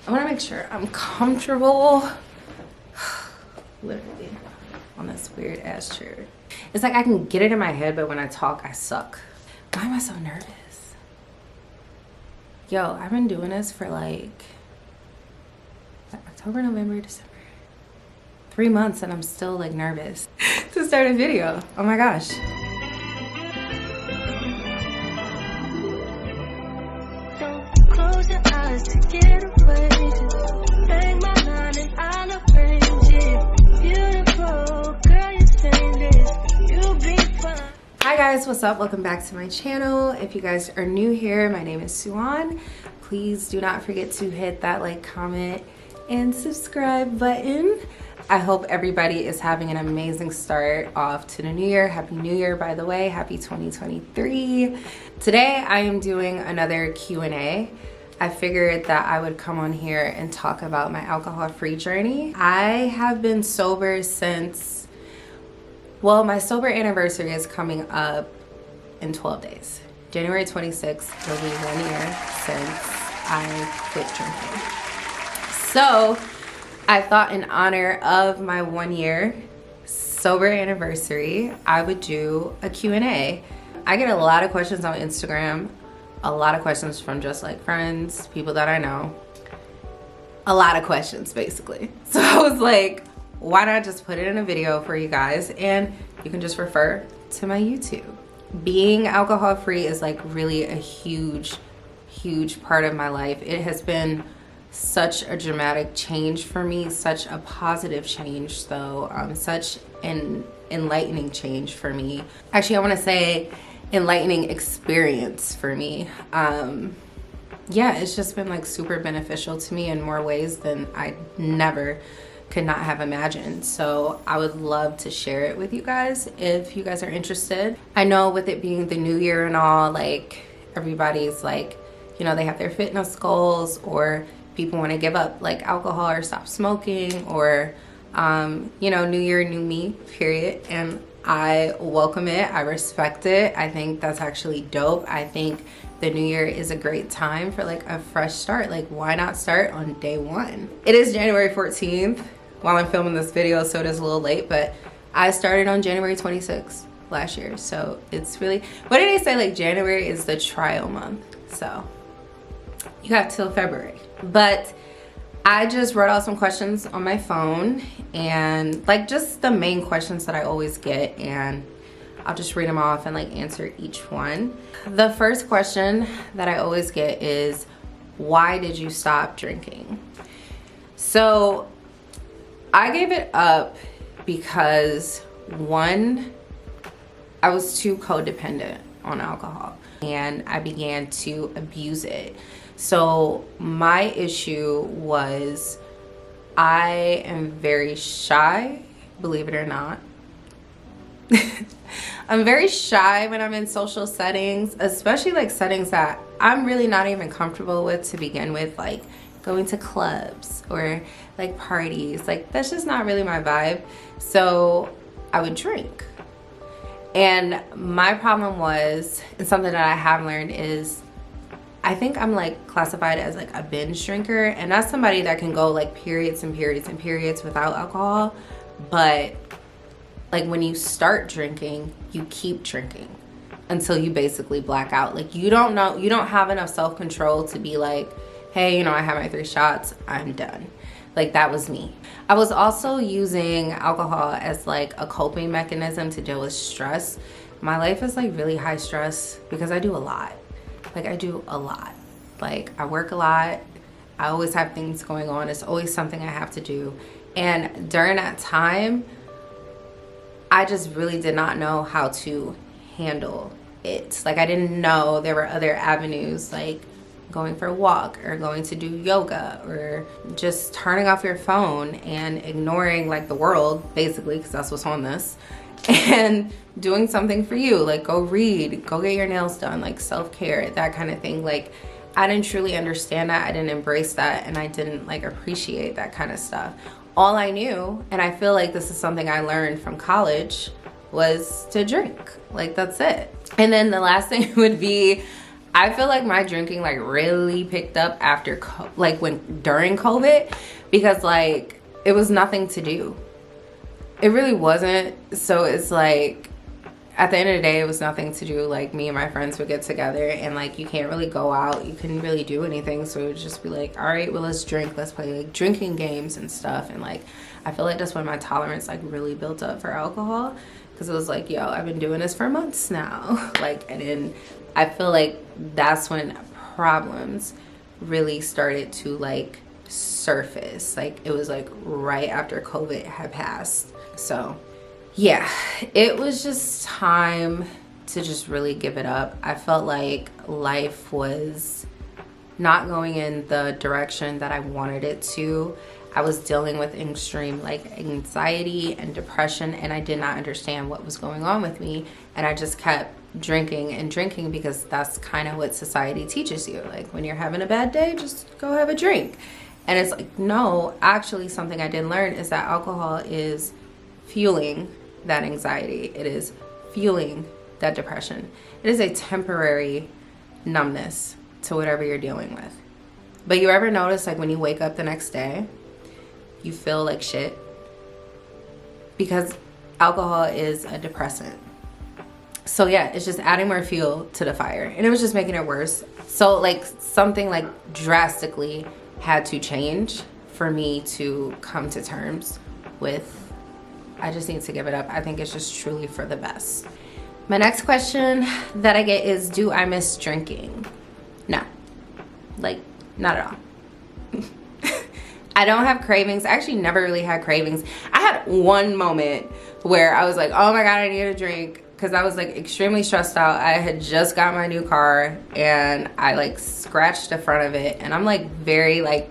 I want to make sure I'm comfortable. Literally on this weird ass chair. It's like I can get it in my head, but when I talk, I suck. Why am I so nervous? Yo, I've been doing this for like October, November, December. 3 months and I'm still like nervous to start a video. Oh my gosh. Close your eyes to get away. Just bang my line and I'll arrange it. Beautiful girl, you say this. You'll be fine. Hi guys, what's up? Welcome back to my channel. If you guys are new here, my name is Suan. Please do not forget to hit that like, comment, and subscribe button. I hope everybody is having an amazing start off to the new year. Happy New Year, by the way. Happy 2023. Today I am doing another Q&A. I figured that I would come on here and talk about my alcohol-free journey. I have been sober since, well, my sober anniversary is coming up in 12 days. January 26th will be 1 year since I quit drinking. So I thought in honor of my 1 year sober anniversary, I would do a Q&A. I get a lot of questions on Instagram, a lot of questions from just like friends, people that I know. A lot of questions basically. So I was like, why not just put it in a video for you guys and you can just refer to my YouTube. Being alcohol free is like really a huge part of my life. It has been such a dramatic change for me, such a positive change though, such an enlightening change for me. Actually, I want to say enlightening experience for me. Yeah, it's just been like super beneficial to me in more ways than I never could not have imagined. So I would love to share it with you guys if you guys are interested. I know with it being the new year and all, like everybody's like, you know, they have their fitness goals, or people want to give up like alcohol or stop smoking, or you know, new year, new me, period. And I welcome it. I respect it. I think that's actually dope. I think the new year is a great time for like a fresh start. Like, why not start on day one? It is January 14th while I'm filming this video, so it is a little late, but I started on January 26th last year. So it's really, what did they say? Like January is the trial month. So you got till February. But I just wrote out some questions on my phone, and like just the main questions that I always get, and I'll just read them off and like answer each one. The first question that I always get is, why did you stop drinking? So I gave it up because one, I was too codependent on alcohol and I began to abuse it. So my issue was I am very shy, believe it or not. I'm very shy when I'm in social settings, especially like settings that I'm really not even comfortable with to begin with, like going to clubs or like parties. Like that's just not really my vibe. So I would drink. And my problem was, and something that I have learned is, I think I'm like classified as like a binge drinker, and that's somebody that can go like periods and periods and periods without alcohol. But like when you start drinking, you keep drinking until you basically black out. Like you don't know, you don't have enough self-control to be like, hey, you know, I had my 3 shots, I'm done. Like that was me. I was also using alcohol as like a coping mechanism to deal with stress. My life is like really high stress because I do a lot. Like I do a lot. Like I work a lot. I always have things going on. It's always something I have to do. And during that time, I just really did not know how to handle it. Like I didn't know there were other avenues, like going for a walk or going to do yoga or just turning off your phone and ignoring like the world, basically, because that's what's on this, and doing something for you, like go read, go get your nails done, like self-care, that kind of thing. Like I didn't truly understand that. I didn't embrace that, and I didn't like appreciate that kind of stuff. All I knew, and I feel like this is something I learned from college, was to drink. Like that's it. And then the last thing would be I feel like my drinking like really picked up after during COVID, because like it was nothing to do. It really wasn't. So it's like at the end of the day, it was nothing to do. Like me and my friends would get together and like you can't really go out, you couldn't really do anything, so it would just be like, all right, well, let's drink, let's play like drinking games and stuff. And like I feel like that's when my tolerance like really built up for alcohol, because it was like, yo, I've been doing this for months now. Like, and then I feel like that's when problems really started to like surface. Like it was like right after COVID had passed. So yeah, it was just time to just really give it up. I felt like life was not going in the direction that I wanted it to. I was dealing with extreme like anxiety and depression, and I did not understand what was going on with me. And I just kept drinking and drinking because that's kind of what society teaches you. Like when you're having a bad day, just go have a drink. And it's like, no, actually something I did learn is that alcohol is fueling that anxiety. It is fueling that depression. It is a temporary numbness to whatever you're dealing with. But you ever notice like when you wake up the next day, you feel like shit? Because alcohol is a depressant. So yeah, it's just adding more fuel to the fire, and it was just making it worse. So like something like drastically had to change for me to come to terms with, I just need to give it up. I think it's just truly for the best. My next question that I get is, do I miss drinking? No, like not at all. I don't have cravings. I actually never really had cravings. I had one moment where I was like, oh my God, I need a drink, because I was like extremely stressed out. I had just got my new car and I like scratched the front of it, and I'm like very like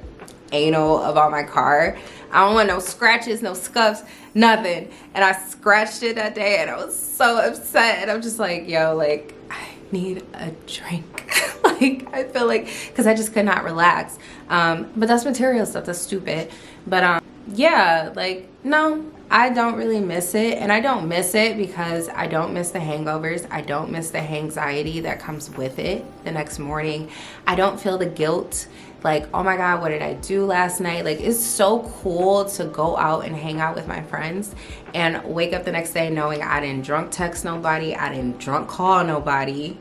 anal about my car. I don't want no scratches, no scuffs, nothing. And I scratched it that day and I was so upset, and I'm just like, yo, like I need a drink. Like I feel like, because I just could not relax. But that's material stuff, that's stupid. But yeah, like no, I don't really miss it. And I don't miss it because I don't miss the hangovers. I don't miss the anxiety that comes with it the next morning. I don't feel the guilt, like, oh my God, what did I do last night? Like, it's so cool to go out and hang out with my friends and wake up the next day knowing I didn't drunk text nobody, I didn't drunk call nobody,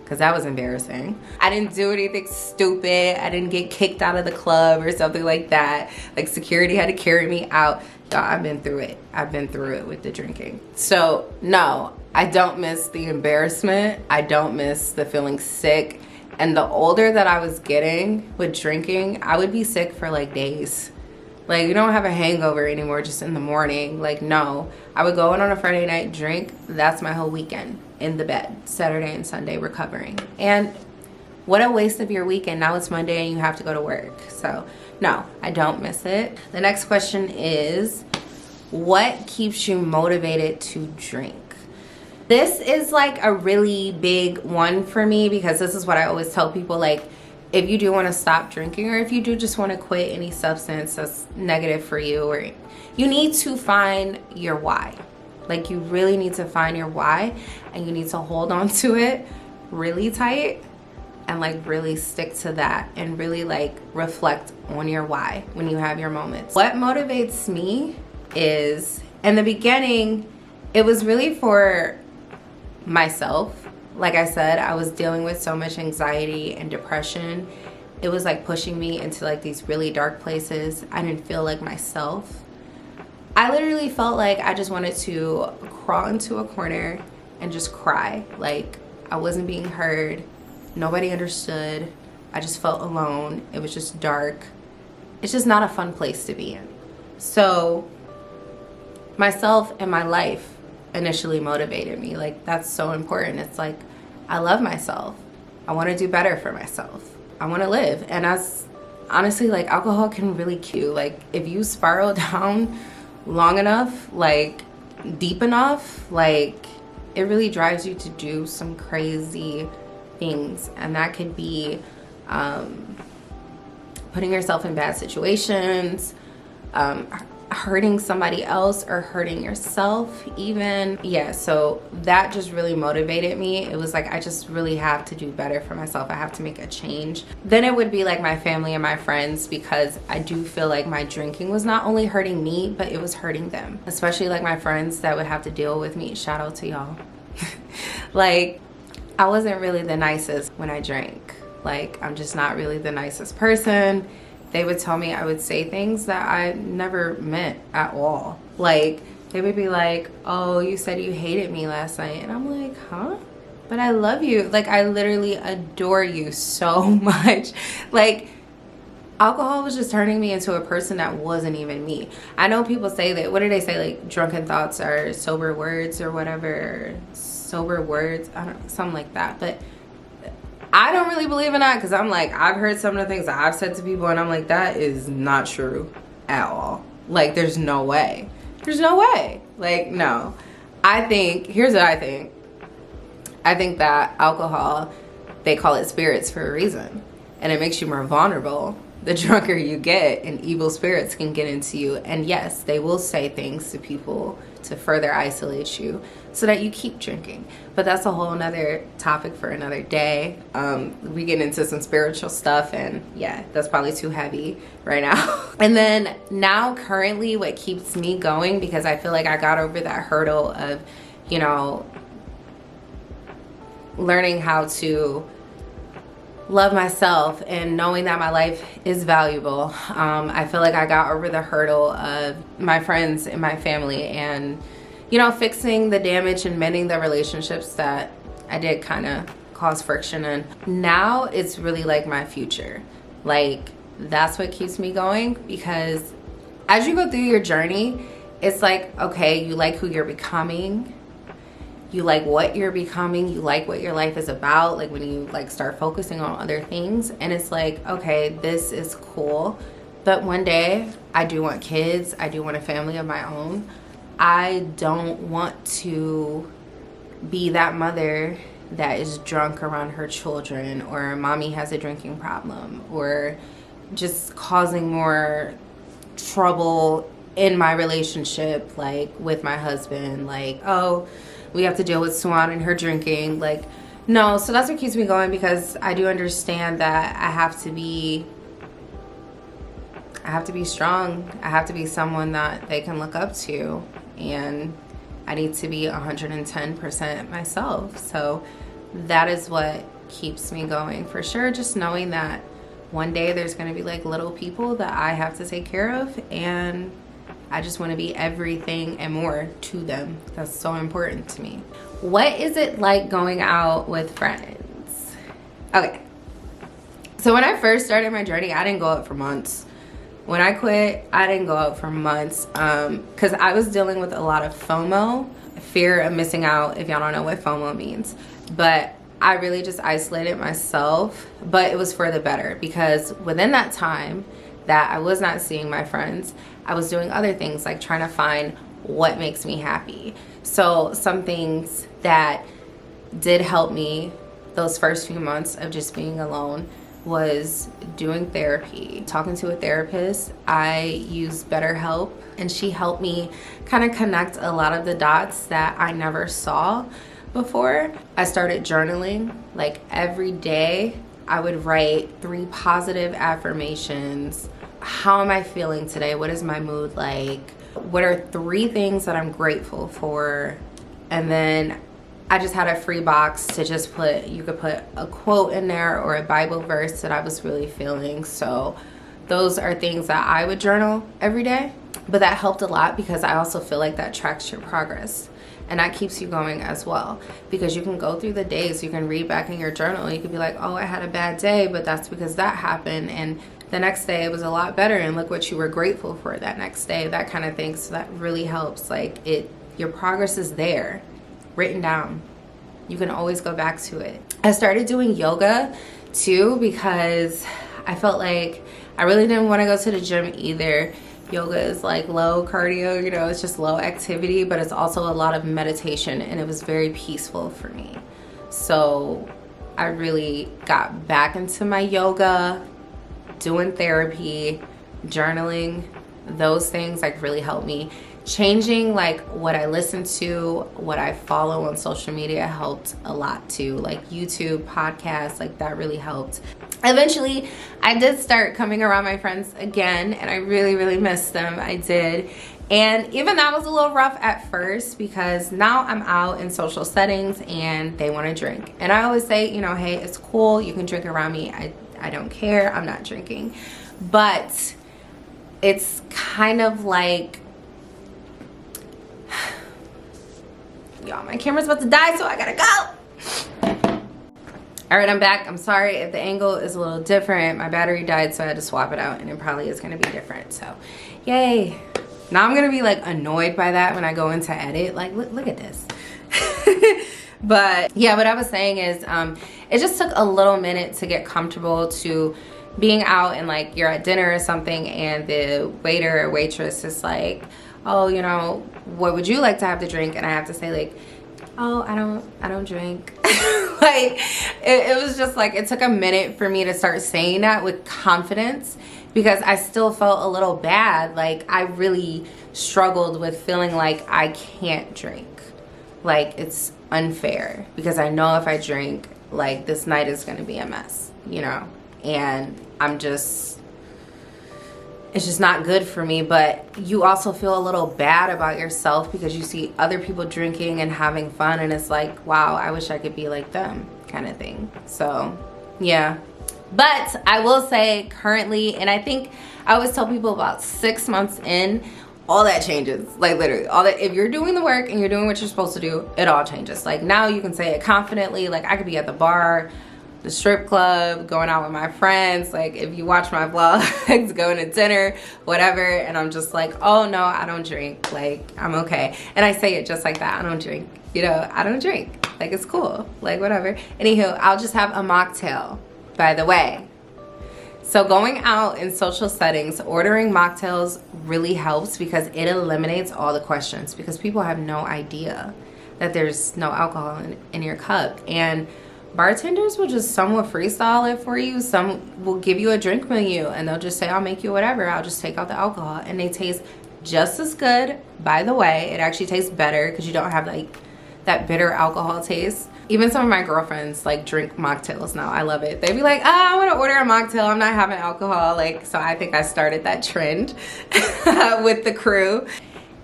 because that was embarrassing. I didn't do anything stupid. I didn't get kicked out of the club or something like that. Like security had to carry me out. Y'all, I've been through it. I've been through it with the drinking. So no, I don't miss the embarrassment. I don't miss the feeling sick. And the older that I was getting with drinking, I would be sick for like days. Like, you don't have a hangover anymore just in the morning. Like, no. I would go in on a Friday night, drink. That's my whole weekend in the bed, Saturday and Sunday recovering. And what a waste of your weekend. Now it's Monday and you have to go to work. So no, I don't miss it. The next question is, what keeps you motivated to drink? This is like a really big one for me, because this is what I always tell people. Like, if you do want to stop drinking, or if you do just want to quit any substance that's negative for you, or you need to find your why. Like, you really need to find your why, and you need to hold on to it really tight and like really stick to that, and really like reflect on your why when you have your moments. What motivates me is, in the beginning, it was really for myself. Like I said, I was dealing with so much anxiety and depression. It was like pushing me into like these really dark places. I didn't feel like myself. I literally felt like I just wanted to crawl into a corner and just cry. Like I wasn't being heard. Nobody understood. I just felt alone. It was just dark. It's just not a fun place to be in. So myself and my life initially motivated me. Like, that's so important. It's like, I love myself. I want to do better for myself. I want to live. And as honestly, like, alcohol can really kill you. Like, if you spiral down long enough, like deep enough, like it really drives you to do some crazy things. And that could be putting yourself in bad situations, hurting somebody else or hurting yourself even. Yeah, so that just really motivated me. It was like, I just really have to do better for myself. I have to make a change. Then it would be like my family and my friends, because I do feel like my drinking was not only hurting me, but it was hurting them, especially like my friends that would have to deal with me. Shout out to y'all. Like, I wasn't really the nicest when I drank. Like, I'm just not really the nicest person. They would tell me I would say things that I never meant at all. Like, they would be like, oh, you said you hated me last night. And I'm like, huh? But I love you. Like, I literally adore you so much. Like, alcohol was just turning me into a person that wasn't even me. I know people say that, what do they say? Like, drunken thoughts are sober words or whatever. Sober words, I don't know, something like that. But I don't really believe in that, because I'm like, I've heard some of the things that I've said to people and I'm like, that is not true at all. Like, there's no way. There's no way. Like, no. I think, here's what I think. I think that alcohol, they call it spirits for a reason. And it makes you more vulnerable. The drunker you get, and evil spirits can get into you. And yes, they will say things to people to further isolate you so that you keep drinking. But that's a whole nother topic for another day. We get into some spiritual stuff, and yeah, that's probably too heavy right now. And then now currently what keeps me going, because I feel like I got over that hurdle of, you know, learning how to love myself and knowing that my life is valuable. I feel like I got over the hurdle of my friends and my family, and, you know, fixing the damage and mending the relationships that I did kind of cause friction in. Now it's really like my future. Like, that's what keeps me going, because as you go through your journey, it's like, okay, you like who you're becoming. You like what you're becoming, you like what your life is about, like when you like start focusing on other things, and it's like, okay, this is cool, but one day I do want kids, I do want a family of my own. I don't want to be that mother that is drunk around her children, or mommy has a drinking problem, or just causing more trouble in my relationship, like with my husband, like, oh, we have to deal with Swan and her drinking. Like, no. So that's what keeps me going, because I do understand that I have to be strong. I have to be someone that they can look up to, and I need to be 110% myself. So that is what keeps me going for sure. Just knowing that one day there's going to be like little people that I have to take care of, and I just want to be everything and more to them. That's so important to me. What is it like going out with friends? Okay. So when I first started my journey, I didn't go out for months. When I quit, I didn't go out for months, because I was dealing with a lot of FOMO, fear of missing out, if y'all don't know what FOMO means. But I really just isolated myself, but it was for the better, because within that time that I was not seeing my friends, I was doing other things, like trying to find what makes me happy. So some things that did help me those first few months of just being alone was doing therapy, talking to a therapist. I used BetterHelp, and she helped me kind of connect a lot of the dots that I never saw before. I started journaling. Like every day I would write 3 positive affirmations. How am I feeling today? What is my mood like? What are 3 things that I'm grateful for? And then I just had a free box to just put, you could put a quote in there or a Bible verse that I was really feeling. So those are things that I would journal every day. But that helped a lot, because I also feel like that tracks your progress. And that keeps you going as well, because you can go through the days, you can read back in your journal, you could be like, oh, I had a bad day, but that's because that happened, and the next day it was a lot better, and look what you were grateful for that next day, that kind of thing. So that really helps. Like, your progress is there, written down. You can always go back to it. I started doing yoga too, because I felt like I really didn't want to go to the gym either. Yoga is like low cardio, you know, it's just low activity, but it's also a lot of meditation, and it was very peaceful for me. So I really got back into my yoga, doing therapy, journaling, those things like really helped me. Changing like what I listen to, what I follow on social media helped a lot too. Like YouTube, podcasts, like that really helped. Eventually, I did start coming around my friends again, and I really, really missed them. I did. And even that was a little rough at first, because now I'm out in social settings and they want to drink. And I always say, you know, hey, it's cool. You can drink around me. I don't care. I'm not drinking. But it's kind of like, y'all, my camera's about to die, so I gotta go. All right, I'm back. I'm sorry if the angle is a little different. My battery died, so I had to swap it out, and it probably is gonna be different. So, yay. Now I'm gonna be like annoyed by that when I go into edit. Like, look at this. But yeah, what I was saying is, it just took a little minute to get comfortable to being out, and like you're at dinner or something, and the waiter or waitress is like, oh, you know, what would you like to have to drink? And I have to say like, oh, I don't drink. Like it was just like, it took a minute for me to start saying that with confidence, because I still felt a little bad. Like I really struggled with feeling like I can't drink. Like it's unfair, because I know if I drink, like this night is gonna be a mess, you know? And it's just not good for me. But you also feel a little bad about yourself because you see other people drinking and having fun, and it's like, wow, I wish I could be like them, kind of thing. So yeah, but I will say currently, and I think I always tell people about 6 months in, all that changes. Like literally all that. If you're doing the work and you're doing what you're supposed to do, it all changes. Like now you can say it confidently. Like I could be at the bar, the strip club, going out with my friends. Like if you watch my vlogs, going to dinner, whatever, and I'm just like, oh no, I don't drink, like I'm okay. And I say it just like that, I don't drink, you know, I don't drink, like it's cool, like whatever. Anywho, I'll just have a mocktail, by the way. So going out in social settings, ordering mocktails really helps, because it eliminates all the questions, because people have no idea that there's no alcohol in your cup. And bartenders will just, some will freestyle it for you, some will give you a drink menu and they'll just say, I'll make you whatever, I'll just take out the alcohol, and they taste just as good. By the way, it actually tastes better because you don't have like that bitter alcohol taste. Even some of my girlfriends like drink mocktails now. I love it. They'd be like, I want to order a mocktail, I'm not having alcohol. Like, so I think I started that trend with the crew.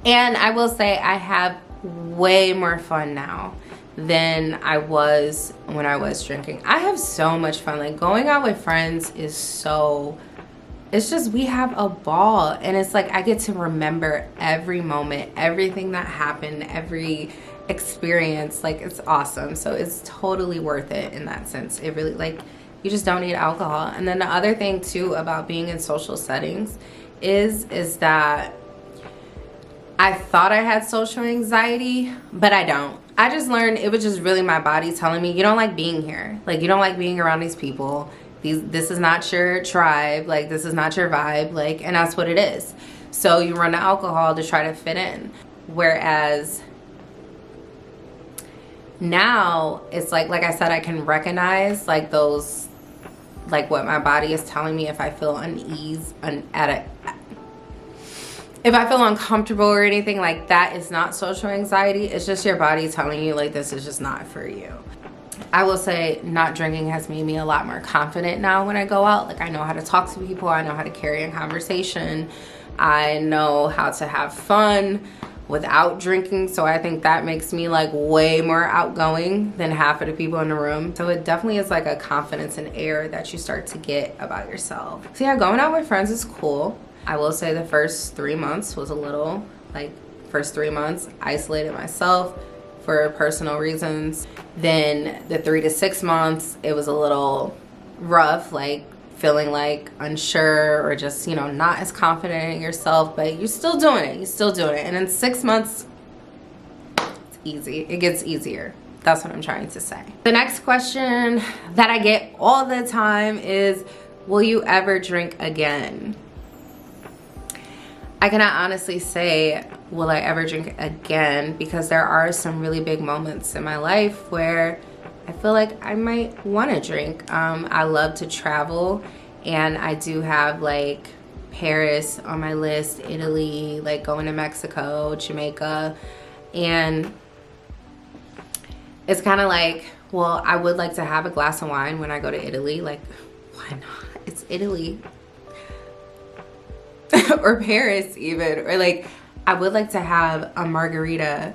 And I will say I have way more fun now than I was when I was drinking. I have so much fun. Like going out with friends is so, it's just, we have a ball, and it's like I get to remember every moment, everything that happened, every experience. Like it's awesome. So it's totally worth it in that sense. It really, like, you just don't need alcohol. And then the other thing too about being in social settings is that I thought I had social anxiety, but I don't. I just learned it was just really my body telling me, you don't like being here. Like you don't like being around these people. This is not your tribe. Like this is not your vibe. Like, and that's what it is. So you run to alcohol to try to fit in. Whereas now it's like I said, I can recognize like those, like what my body is telling me if I feel unease, if I feel uncomfortable or anything like that. Is not social anxiety. It's just your body telling you like this is just not for you. I will say not drinking has made me a lot more confident now when I go out. Like I know how to talk to people. I know how to carry a conversation. I know how to have fun without drinking. So I think that makes me like way more outgoing than half of the people in the room. So it definitely is like a confidence and air that you start to get about yourself. So yeah, going out with friends is cool. I will say the first 3 months was a little, like first 3 months, isolated myself for personal reasons. Then the 3 to 6 months, it was a little rough, like feeling like unsure or just, you know, not as confident in yourself, but you're still doing it. You're still doing it. And in 6 months, it's easy. It gets easier. That's what I'm trying to say. The next question that I get all the time is, will you ever drink again? I cannot honestly say, will I ever drink again? Because there are some really big moments in my life where I feel like I might want to drink. I love to travel, and I do have like Paris on my list, Italy, like going to Mexico, Jamaica. And it's kind of like, well, I would like to have a glass of wine when I go to Italy. Like, why not? It's Italy. Or Paris even. Or like, I would like to have a margarita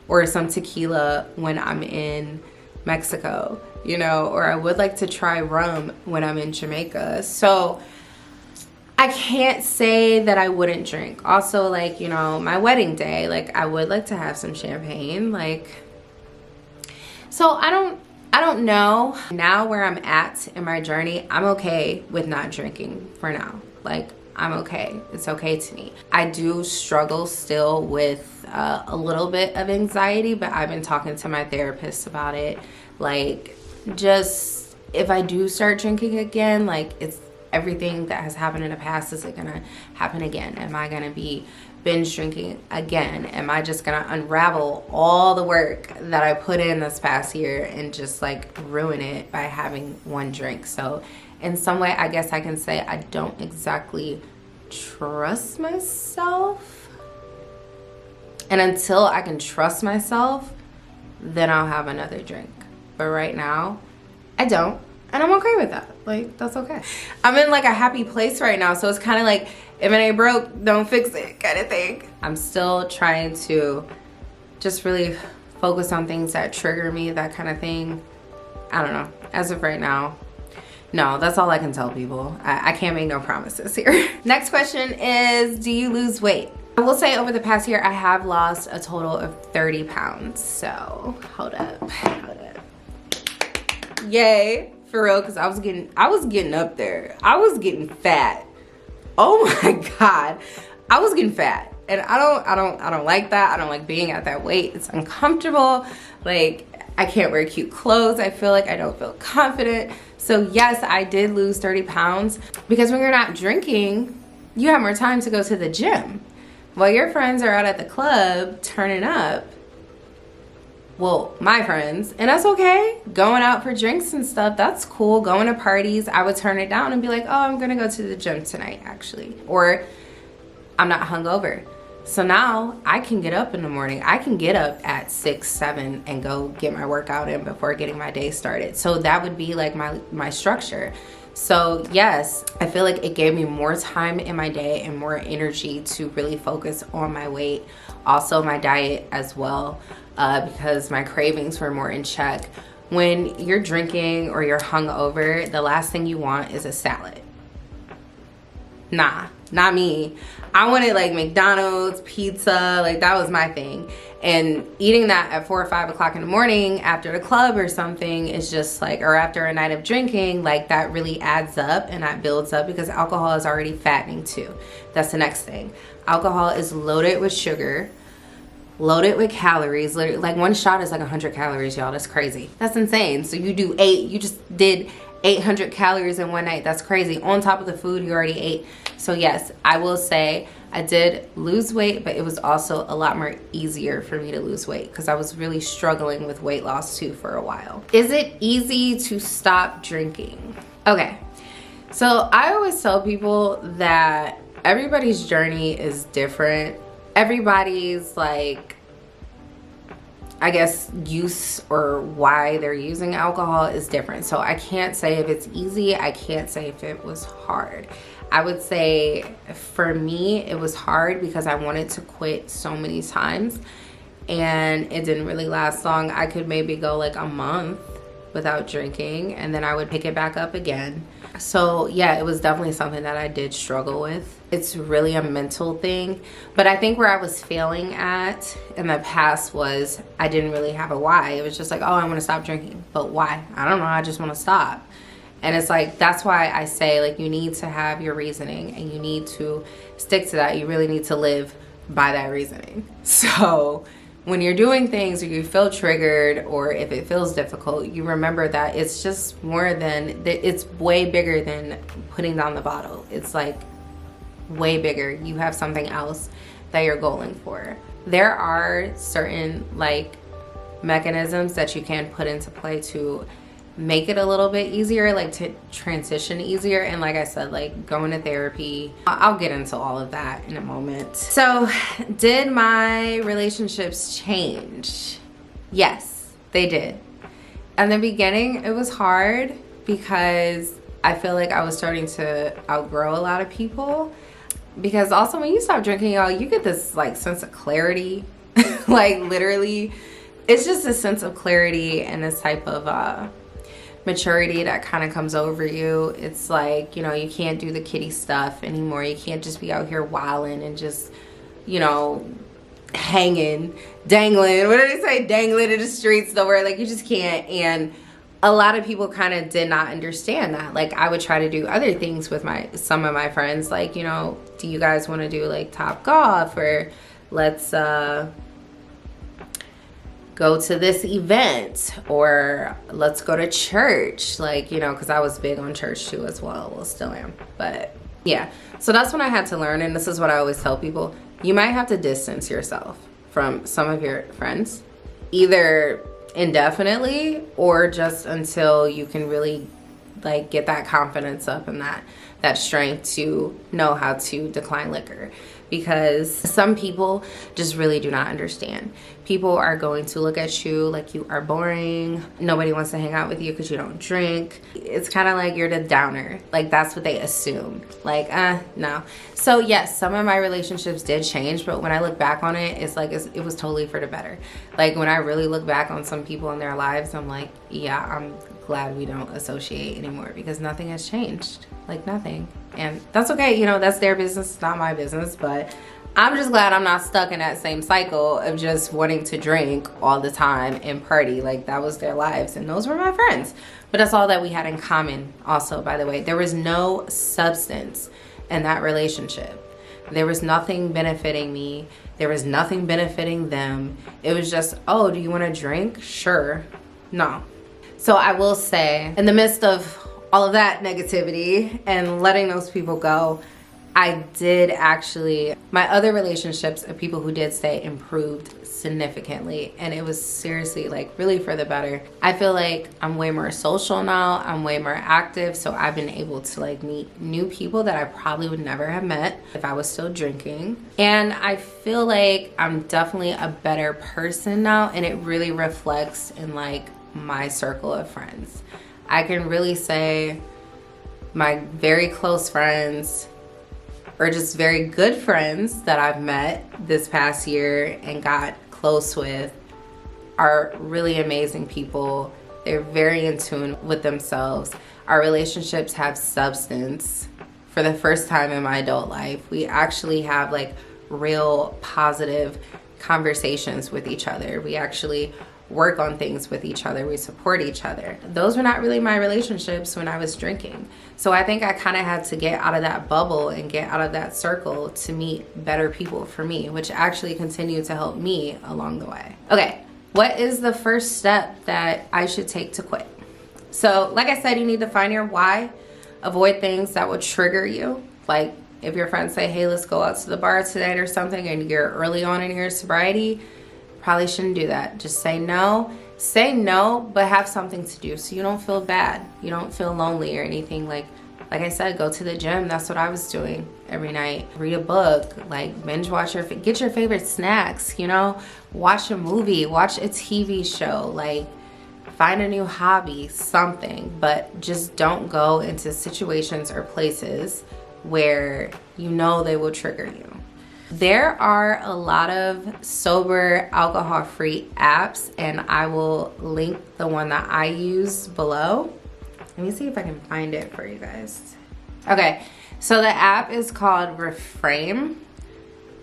or some tequila when I'm in Mexico, you know, or I would like to try rum when I'm in Jamaica. So I can't say that I wouldn't drink. Also, like, you know, my wedding day, like I would like to have some champagne, like, so I don't know. Now where I'm at in my journey, I'm okay with not drinking for now. Like, I'm okay. It's okay to me. I do struggle still with a little bit of anxiety, but I've been talking to my therapist about it. Like, just if I do start drinking again, like, it's everything that has happened in the past, is it gonna happen again? Am I gonna be binge drinking again? Am I just gonna unravel all the work that I put in this past year and just like ruin it by having one drink? So in some way, I guess I can say I don't exactly trust myself. And until I can trust myself, then I'll have another drink. But right now, I don't. And I'm okay with that. Like, that's okay. I'm in like a happy place right now. So it's kind of like, if it ain't broke, don't fix it kind of thing. I'm still trying to just really focus on things that trigger me, that kind of thing. I don't know. As of right now, no, that's all I can tell people. I can't make no promises here. Next question is, do you lose weight? I will say over the past year, I have lost a total of 30 pounds. So hold up. Yay. For real, because I was getting up there. I was getting fat. Oh my God. I was getting fat. And I don't like that. I don't like being at that weight. It's uncomfortable. Like, I can't wear cute clothes. I feel like I don't feel confident. So yes, I did lose 30 pounds because when you're not drinking, you have more time to go to the gym. While your friends are out at the club turning up, well, my friends, and that's okay. Going out for drinks and stuff, that's cool. Going to parties, I would turn it down and be like, oh, I'm gonna go to the gym tonight, actually. Or I'm not hungover. So now I can get up in the morning. I can get up at 6, 7 and go get my workout in before getting my day started. So that would be like my structure. So yes, I feel like it gave me more time in my day and more energy to really focus on my weight. Also my diet as well, because my cravings were more in check. When you're drinking or you're hungover, the last thing you want is a salad. Nah, not me. I wanted like McDonald's, pizza, like that was my thing. And eating that at 4 or 5 o'clock in the morning after the club or something is just like, or after a night of drinking, like that really adds up and that builds up because alcohol is already fattening too. That's the next thing. Alcohol is loaded with sugar, loaded with calories. Literally, like one shot is like 100 calories, y'all. That's crazy. That's insane. So you just did 800 calories in one night. That's crazy. On top of the food you already ate. So yes, I will say I did lose weight, but it was also a lot more easier for me to lose weight because I was really struggling with weight loss too for a while. Is it easy to stop drinking? Okay, so I always tell people that everybody's journey is different. Everybody's like, I guess, use or why they're using alcohol is different. So I can't say if it's easy. I can't say if it was hard. I would say for me, it was hard because I wanted to quit so many times and it didn't really last long. I could maybe go like a month without drinking and then I would pick it back up again. So yeah, it was definitely something that I did struggle with. It's really a mental thing. But I think where I was failing at in the past was I didn't really have a why. It was just like, oh, I want to stop drinking. But why? I don't know. I just want to stop. And it's like, that's why I say like you need to have your reasoning and you need to stick to that. You really need to live by that reasoning. So when you're doing things or you feel triggered or if it feels difficult, you remember that it's just more than, it's way bigger than putting down the bottle. It's like way bigger. You have something else that you're going for. There are certain like mechanisms that you can put into play to make it a little bit easier, like to transition easier. And like I said, like going to therapy, I'll get into all of that in a moment. So did my relationships change? Yes, they did. In the beginning, it was hard because I feel like I was starting to outgrow a lot of people. Because also when you stop drinking, y'all, you get this like sense of clarity. Like literally, it's just a sense of clarity and this type of maturity that kind of comes over you. It's like, you know, you can't do the kiddie stuff anymore. You can't just be out here wilding and just, you know, hanging, dangling. What did they say? Dangling in the streets nowhere. Like you just can't. And a lot of people kind of did not understand that. Like I would try to do other things with some of my friends. Like, you know, do you guys want to do like Top Golf, or let's go to this event, or let's go to church, like, you know, because I was big on church too as well still am. But yeah, so that's when I had to learn, and this is what I always tell people: you might have to distance yourself from some of your friends, either indefinitely or just until you can really like get that confidence up and that strength to know how to decline liquor. Because some people just really do not understand. People are going to look at you like you are boring. Nobody wants to hang out with you because you don't drink. It's kind of like you're the downer. Like that's what they assume. Like, no. So yes, some of my relationships did change, but when I look back on it, it's like it was totally for the better. Like when I really look back on some people in their lives, I'm like, yeah, I'm glad we don't associate anymore, because nothing has changed. Like nothing. And that's okay, you know, that's their business, it's not my business. But I'm just glad I'm not stuck in that same cycle of just wanting to drink all the time and party. Like that was their lives, and those were my friends. But that's all that we had in common also, by the way. There was no substance in that relationship. There was nothing benefiting me. There was nothing benefiting them. It was just, oh, do you want to drink? Sure. No. So I will say, in the midst of all of that negativity and letting those people go, I did actually, my other relationships of people who did stay improved significantly, and it was seriously like really for the better. I feel like I'm way more social now, I'm way more active, so I've been able to like meet new people that I probably would never have met if I was still drinking. And I feel like I'm definitely a better person now, and it really reflects in like my circle of friends. I can really say my very close friends, or just very good friends that I've met this past year and got close with, are really amazing people. They're very in tune with themselves. Our relationships have substance. For the first time in my adult life, we actually have like real positive conversations with each other. We actually work on things with each other. We support each other. Those were not really my relationships when I was drinking. So I think I kind of had to get out of that bubble and get out of that circle to meet better people for me, which actually continued to help me along the way. Okay, what is the first step that I should take to quit? So like I said, you need to find your why. Avoid things that would trigger you. Like if your friends say, hey, let's go out to the bar tonight or something, and you're early on in your sobriety, probably shouldn't do that. Just say no. Say no, but have something to do so you don't feel bad. You don't feel lonely or anything. Like I said, go to the gym. That's what I was doing every night. Read a book, like binge watch get your favorite snacks, you know, watch a movie, watch a TV show, like find a new hobby, something, but just don't go into situations or places where you know they will trigger you. There are a lot of sober, alcohol-free apps, and I will link the one that I use below. Let me see if I can find it for you guys. Okay, so the app is called Reframe,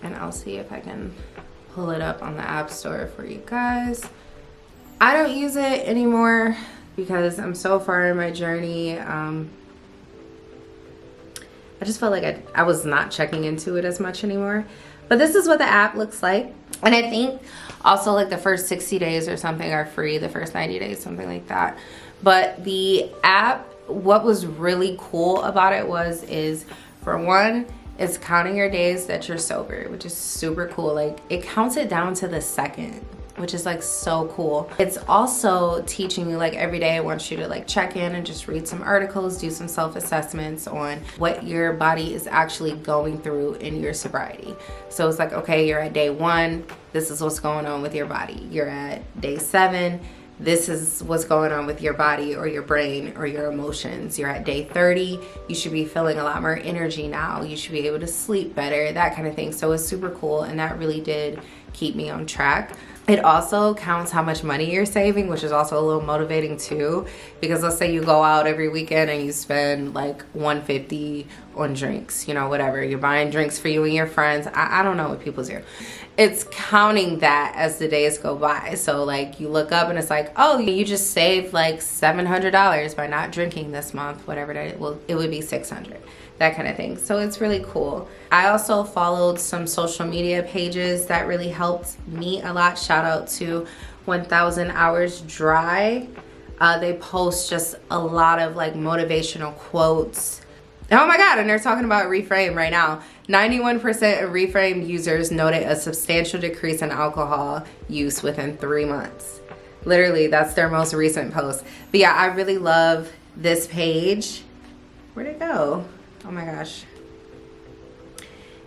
and I'll see if I can pull it up on the App Store for you guys. I don't use it anymore because I'm so far in my journey. I just felt like I was not checking into it as much anymore. But this is what the app looks like. And I think also like the first 60 days or something are free, the first 90 days, something like that. But the app, what was really cool about it is for one, it's counting your days that you're sober, which is super cool. Like it counts it down to the second. which is like so cool. It's also teaching you like every day. I want you to like check in and just read some articles, do some self-assessments on what your body is actually going through in your sobriety. So it's like, okay, you're at day 1, this is what's going on with your body. You're at day 7, this is what's going on with your body or your brain or your emotions. You're at day 30, you should be feeling a lot more energy now. You should be able to sleep better, that kind of thing. So it's super cool, and that really did keep me on track. It also counts how much money you're saving, which is also a little motivating too, because let's say you go out every weekend and you spend like $150 on drinks, you know, whatever. You're buying drinks for you and your friends. I don't know what people do. It's counting that as the days go by. So like you look up and it's like, oh, you just saved like $700 by not drinking this month, whatever it would be $600. That kind of thing. So it's really cool. I also followed some social media pages that really helped me a lot. Shout out to 1000 Hours Dry. They post just a lot of like motivational quotes. Oh my God, and they're talking about Reframe right now. 91% of Reframe users noted a substantial decrease in alcohol use within 3 months. Literally, that's their most recent post. But yeah, I really love this page. Where'd it go? Oh my gosh.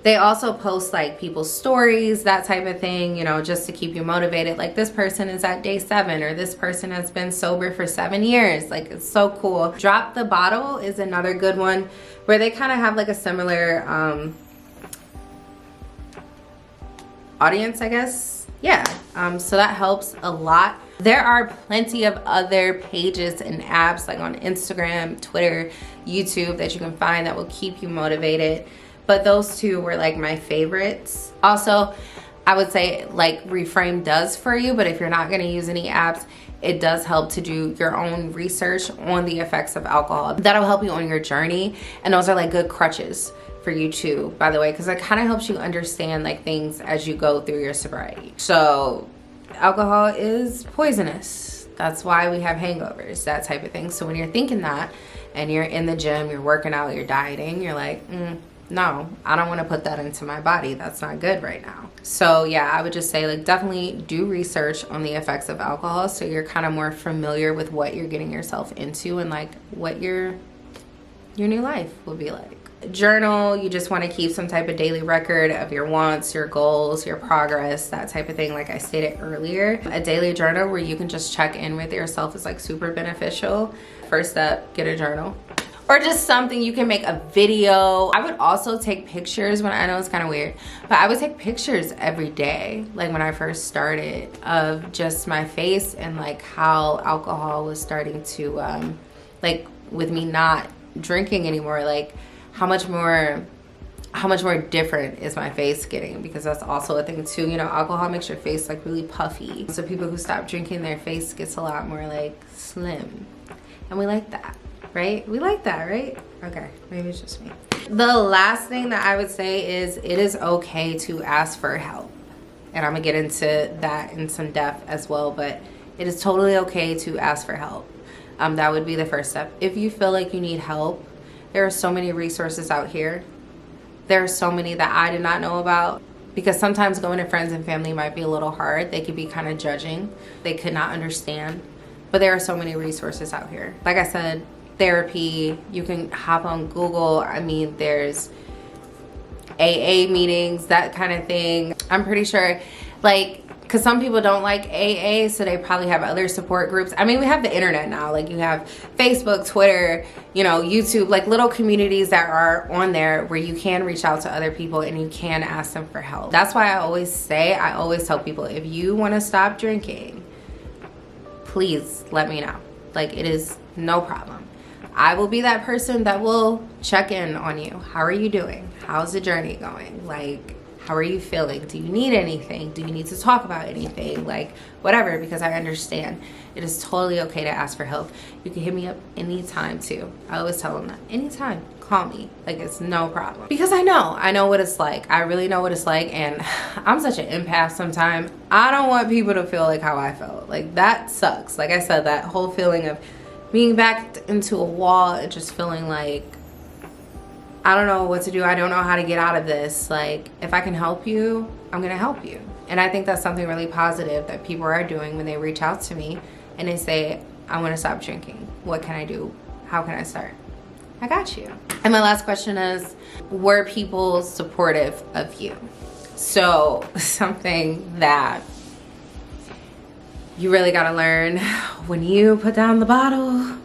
They also post like people's stories, that type of thing, you know, just to keep you motivated. Like this person is at day 7, or this person has been sober for 7 years. Like it's so cool. Drop the Bottle is another good one where they kind of have like a similar audience, I guess. Yeah, so that helps a lot. There are plenty of other pages and apps like on Instagram, Twitter, YouTube that you can find that will keep you motivated. But those two were like my favorites. Also, I would say like Reframe does for you, but if you're not gonna use any apps, it does help to do your own research on the effects of alcohol. That'll help you on your journey. And those are like good crutches for you too, by the way, because it kind of helps you understand like things as you go through your sobriety. So alcohol is poisonous. That's why we have hangovers, that type of thing. So when you're thinking that and you're in the gym, you're working out, you're dieting, you're like, no, I don't want to put that into my body. That's not good right now. So yeah, I would just say like definitely do research on the effects of alcohol so you're kind of more familiar with what you're getting yourself into and like what your new life will be like. Journal, you just want to keep some type of daily record of your wants, your goals, your progress, that type of thing. Like I stated earlier, a daily journal where you can just check in with yourself is like super beneficial. First step, get a journal. Or just something you can make a video. I would also take pictures when, I know it's kind of weird, but I would take pictures every day, like when I first started, of just my face and like how alcohol was starting to, like with me not drinking anymore, like how much more different is my face getting, because that's also a thing too. You know, alcohol makes your face like really puffy. So people who stop drinking, their face gets a lot more like slim. And we like that. Right? We like that, right? Okay, maybe it's just me. The last thing that I would say is it is okay to ask for help. And I'm gonna get into that in some depth as well, but it is totally okay to ask for help. That would be the first step. If you feel like you need help, there are so many resources out here. There are so many that I did not know about, because sometimes going to friends and family might be a little hard. They could be kind of judging. They could not understand. But there are so many resources out here. Like I said, therapy, you can hop on Google. I mean, there's AA meetings, that kind of thing. I'm pretty sure, like, because some people don't like AA, so they probably have other support groups. I mean, we have the internet now. Like, you have Facebook, Twitter, you know, YouTube, like little communities that are on there where you can reach out to other people and you can ask them for help. That's why I always tell people, if you want to stop drinking, please let me know. Like, it is no problem. I will be that person that will check in on you. How are you doing? How's the journey going? Like, how are you feeling? Do you need anything? Do you need to talk about anything? Like, whatever, because I understand. It is totally okay to ask for help. You can hit me up anytime too. I always tell them that. Anytime, call me. Like, it's no problem. Because I know what it's like. I really know what it's like, and I'm such an empath sometimes. I don't want people to feel like how I felt. Like, that sucks. Like I said, that whole feeling of being backed into a wall and just feeling like, I don't know what to do. I don't know how to get out of this. Like, if I can help you, I'm gonna help you. And I think that's something really positive that people are doing when they reach out to me and they say, I want to stop drinking. What can I do? How can I start? I got you. And my last question is, were people supportive of you? So something that you really got to learn when you put down the bottle,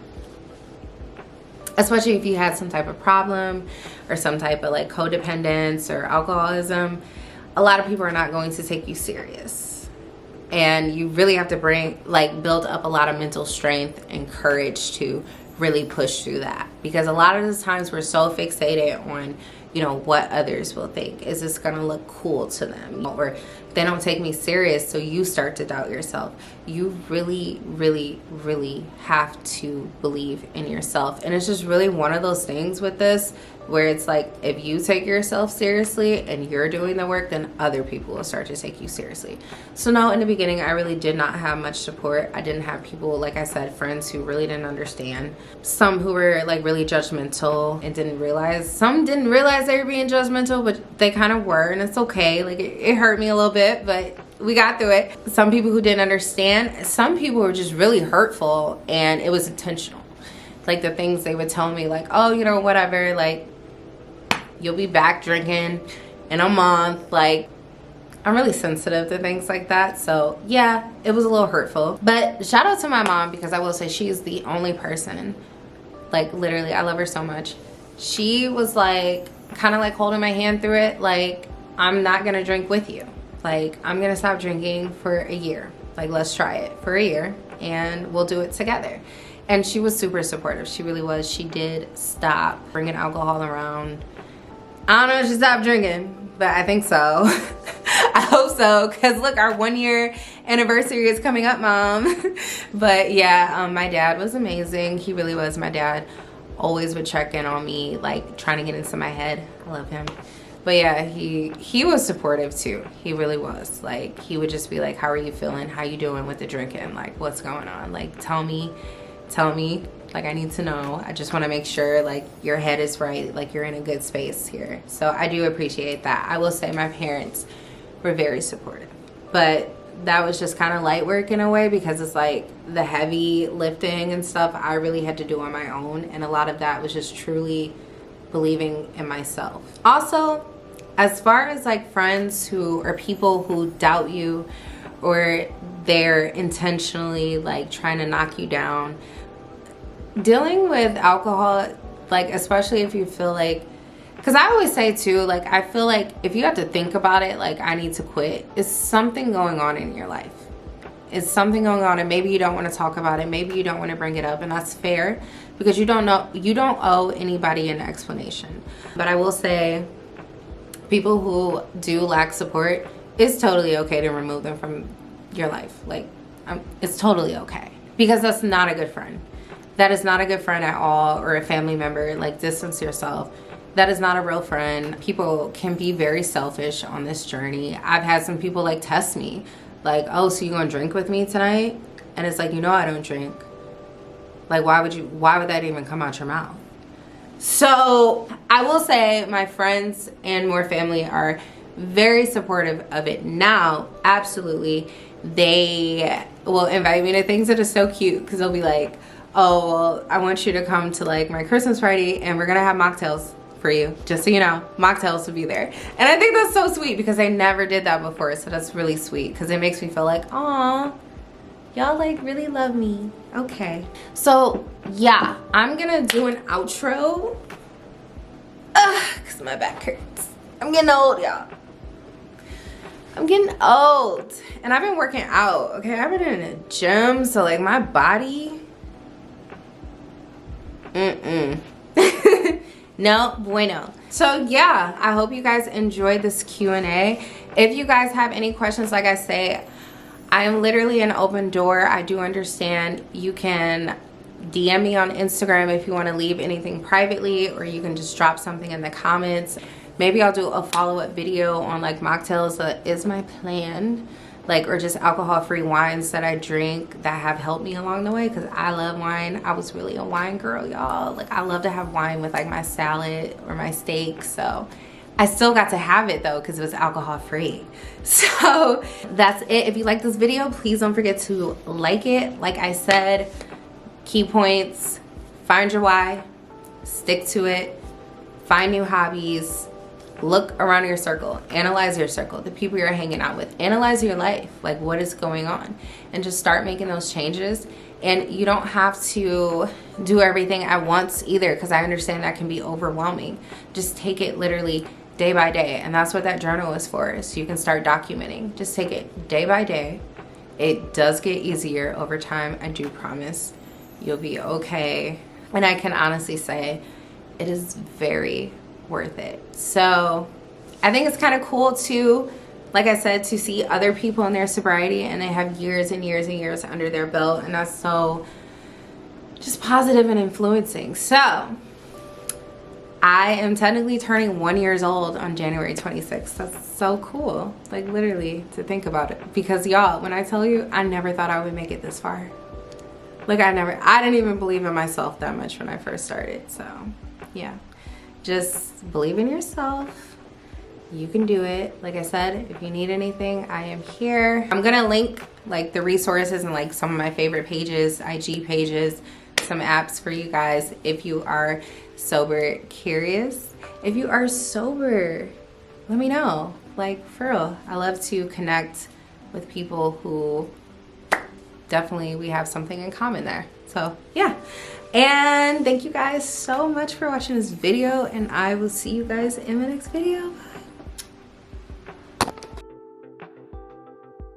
especially if you had some type of problem or some type of like codependence or alcoholism, a lot of people are not going to take you serious. And you really have to build up a lot of mental strength and courage to really push through that. Because a lot of the times we're so fixated on, you know, what others will think. Is this gonna look cool to them? Or they don't take me serious, so you start to doubt yourself. You really, really, really have to believe in yourself. And it's just really one of those things with this where it's like, if you take yourself seriously and you're doing the work, then other people will start to take you seriously. So no, in the beginning, I really did not have much support. I didn't have people, like I said, friends who really didn't understand. Some who were like really judgmental and didn't realize. Some didn't realize they were being judgmental, but they kind of were, and it's okay. Like it hurt me a little bit, but we got through it. Some people who didn't understand. Some people were just really hurtful, and it was intentional. Like the things they would tell me, like, oh, you know, whatever, like, you'll be back drinking in a month. Like, I'm really sensitive to things like that. So yeah, it was a little hurtful. But shout out to my mom, because I will say she's the only person, like literally, I love her so much. She was like, kind of like holding my hand through it. Like, I'm not gonna drink with you. Like, I'm gonna stop drinking for a year. Like, let's try it for a year and we'll do it together. And she was super supportive. She really was. She did stop bringing alcohol around. I don't know if she stopped drinking, but I think so. I hope so, because look, our 1 year anniversary is coming up, Mom. But yeah, my dad was amazing. He really was. My dad always would check in on me, like trying to get into my head. I love him. But yeah, he was supportive too. He really was. Like, he would just be like, how are you feeling? How you doing with the drinking? Like, what's going on? Like, tell me. Like, I need to know. I just want to make sure like your head is right, like you're in a good space here. So I do appreciate that. I will say my parents were very supportive, but that was just kind of light work in a way, because it's like the heavy lifting and stuff I really had to do on my own, and a lot of that was just truly believing in myself. Also, as far as like friends who or people who doubt you, or they're intentionally like trying to knock you down, dealing with alcohol, like especially if you feel like, because I always say too, like I feel like if you have to think about it, like I need to quit, it's something going on in your life. It's something going on, and maybe you don't want to talk about it, maybe you don't want to bring it up, and that's fair, because you don't owe anybody an explanation. But I will say, people who do lack support, it's totally okay to remove them from your life. Like, it's totally okay, because that's not a good friend. That is not a good friend at all, or a family member. Like, distance yourself. That is not a real friend. People can be very selfish on this journey. I've had some people like test me, like, oh, so you gonna drink with me tonight? And it's like, you know I don't drink. Like, why would that even come out your mouth? So I will say my friends and more family are very supportive of it now. Absolutely. They will invite me to things that are so cute, because they'll be like, oh, well, I want you to come to like my Christmas party and we're gonna have mocktails for you, just so you know. Mocktails will be there. And I think that's so sweet, because I never did that before. So that's really sweet, because it makes me feel like, aw, y'all like really love me. Okay, so yeah, I'm gonna do an outro because my back hurts. I'm getting old, y'all. I'm getting old, and I've been working out. Okay, I've been in a gym, so like my body, no bueno. So yeah, I hope you guys enjoyed this Q&A. If you guys have any questions, like I say, I am literally an open door. I do understand. You can DM me on Instagram if you want to leave anything privately, or you can just drop something in the comments. Maybe I'll do a follow-up video on like mocktails. That is my plan. Like, or just alcohol-free wines that I drink that have helped me along the way, because I love wine. I was really a wine girl, y'all. Like, I love to have wine with like my salad or my steak. So I still got to have it though because it was alcohol free. So that's it. If you like this video, please don't forget to like it. Like I said, key points: find your why, stick to it, find new hobbies, look around your circle, analyze your circle, the people you're hanging out with, analyze your life, like what is going on, and just start making those changes. And you don't have to do everything at once either, because I understand that can be overwhelming. Just take it literally day by day, and that's what that journal is for, so you can start documenting. Just take it day by day. It does get easier over time, I do promise. You'll be okay, and I can honestly say it is very worth it. So I think it's kind of cool too, like I said, to see other people in their sobriety and they have years and years and years under their belt, and that's so just positive and influencing. So I am technically turning 1 year old on January 26th. That's so cool, like literally, to think about it. Because y'all, when I tell you, I never thought I would make it this far. Like I didn't even believe in myself that much when I first started. So yeah, just believe in yourself. You can do it. Like I said, if you need anything, I am here. I'm gonna link like the resources and like some of my favorite pages, IG pages, some apps for you guys if you are sober curious. If you are sober, let me know. Like for real, I love to connect with people who definitely we have something in common there. So yeah, and thank you guys so much for watching this video, and I will see you guys in the next video. Bye.